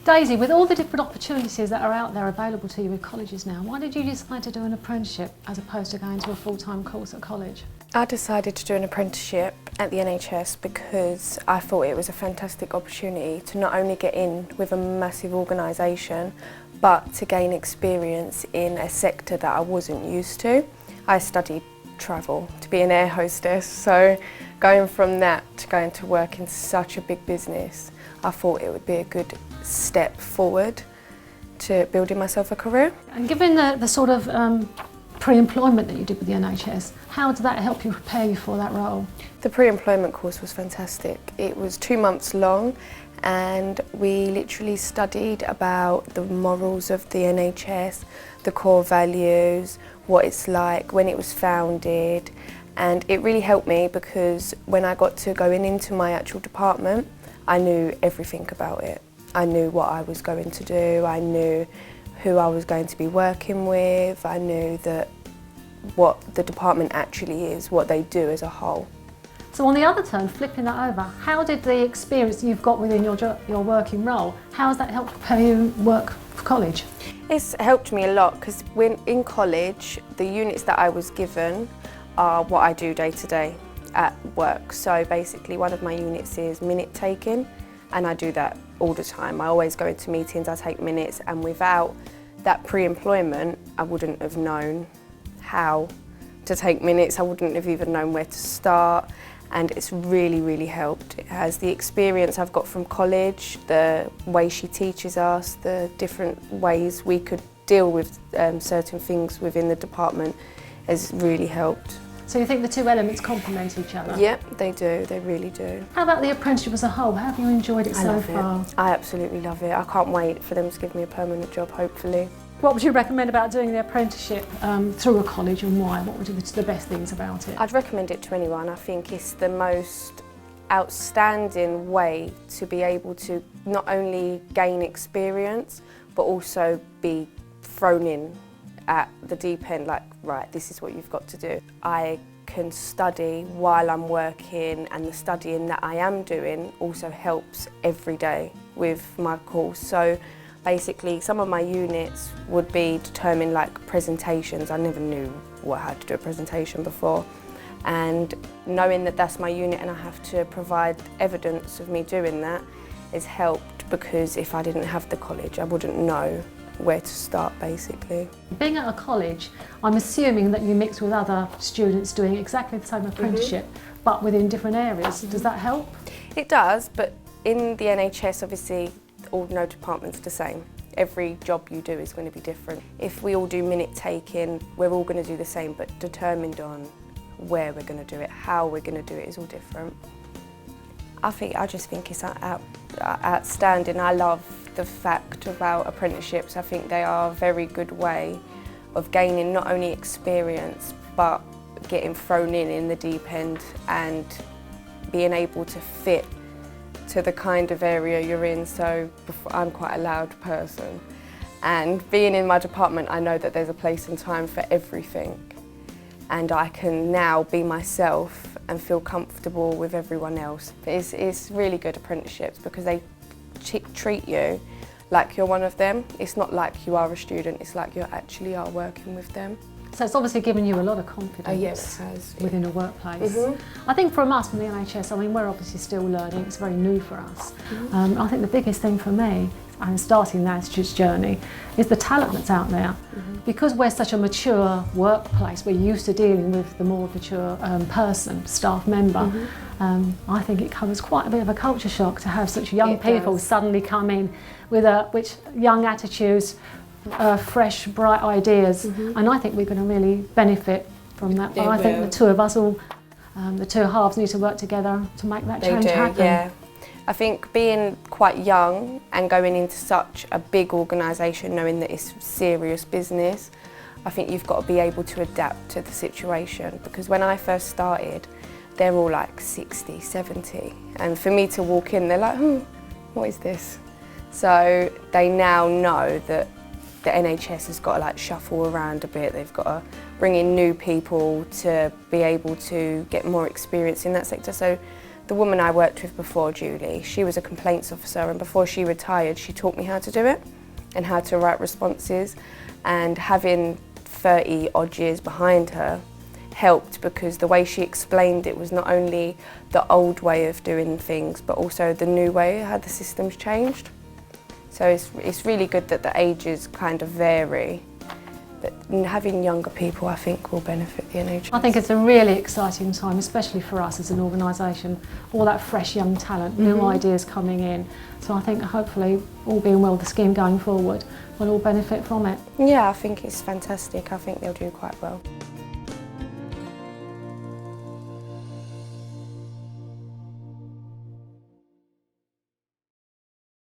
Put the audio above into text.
Daisy, with all the different opportunities that are out there available to you with colleges now, why did you decide to do an apprenticeship as opposed to going to a full-time course at college? I decided to do an apprenticeship at the NHS because I thought it was a fantastic opportunity to not only get in with a massive organisation, but to gain experience in a sector that I wasn't used to. I studied travel to be an air hostess, so going from that to going to work in such a big business, I thought it would be a good step forward to building myself a career. And given the sort of pre-employment that you did with the NHS, how did that help you prepare you for that role? The pre-employment course was fantastic. It was 2 months long and we literally studied about the morals of the NHS, the core values, what it's like, when it was founded, and it really helped me because when I got to going into my actual department, I knew everything about it. I knew what I was going to do, I knew who I was going to be working with, I knew that what the department actually is, what they do as a whole. So on the other turn, flipping that over, how did the experience you've got within your working role, how has that helped prepare you work for college? It's helped me a lot because when in college, the units that I was given are what I do day to day at work. So basically one of my units is minute taking, and I do that all the time. I always go into meetings, I take minutes, and without that pre-employment, I wouldn't have known how to take minutes, I wouldn't have even known where to start, and it's really, really helped. It has the experience I've got from college, the way she teaches us, the different ways we could deal with certain things within the department has really helped. So you think the two elements complement each other? Yep, they do, they really do. How about the apprenticeship as a whole? How have you enjoyed it so far? I absolutely love it. I can't wait for them to give me a permanent job, hopefully. What would you recommend about doing the apprenticeship through a college, and why? What would be the best things about it? I'd recommend it to anyone. I think it's the most outstanding way to be able to not only gain experience, but also be thrown in at the deep end, like, right, this is what you've got to do. I can study while I'm working, and the studying that I am doing also helps every day with my course. So basically some of my units would be determined like presentations. I never knew how to do a presentation before, and knowing that that's my unit and I have to provide evidence of me doing that has helped, because if I didn't have the college I wouldn't know where to start basically. Being at a college, I'm assuming that you mix with other students doing exactly the same apprenticeship, but within different areas. Does that help? It does, but in the NHS obviously no department's the same. Every job you do is going to be different. If we all do minute taking, we're all going to do the same, but determined on where we're going to do it, how we're going to do it is all different. I just think it's outstanding. I love the fact about apprenticeships. I think they are a very good way of gaining not only experience, but getting thrown in the deep end and being able to fit to the kind of area you're in. So I'm quite a loud person, and being in my department I know that there's a place and time for everything, and I can now be myself and feel comfortable with everyone else. It's really good apprenticeships because they treat you like you're one of them. It's not like you are a student, it's like you actually are working with them. So it's obviously given you a lot of confidence yes, it has. Within a workplace. I think from us, from the NHS, I mean, we're obviously still learning, it's very new for us. I think the biggest thing for me, and starting that journey, is the talent that's out there. Because we're such a mature workplace, we're used to dealing with the more mature staff member. I think it covers quite a bit of a culture shock to have such young people suddenly come in with young attitudes, fresh, bright ideas, and I think we're going to really benefit from that. But I think the two of us the two halves need to work together to make that change happen. Yeah. I think being quite young and going into such a big organisation, knowing that it's serious business, I think you've got to be able to adapt to the situation, because when I first started, they're all like 60, 70, and for me to walk in, they're like, what is this? So they now know that the NHS has got to like shuffle around a bit. They've got to bring in new people to be able to get more experience in that sector. So The woman I worked with before, Julie, she was a complaints officer, and before she retired she taught me how to do it and how to write responses, and having 30 odd years behind her helped, because the way she explained it was not only the old way of doing things but also the new way, how the system's changed. So it's really good that the ages kind of vary, but having younger people I think will benefit the NHS. I think it's a really exciting time, especially for us as an organisation, all that fresh young talent, new ideas coming in. So I think hopefully, all being well, the scheme going forward will all benefit from it. Yeah, I think it's fantastic. I think they'll do quite well.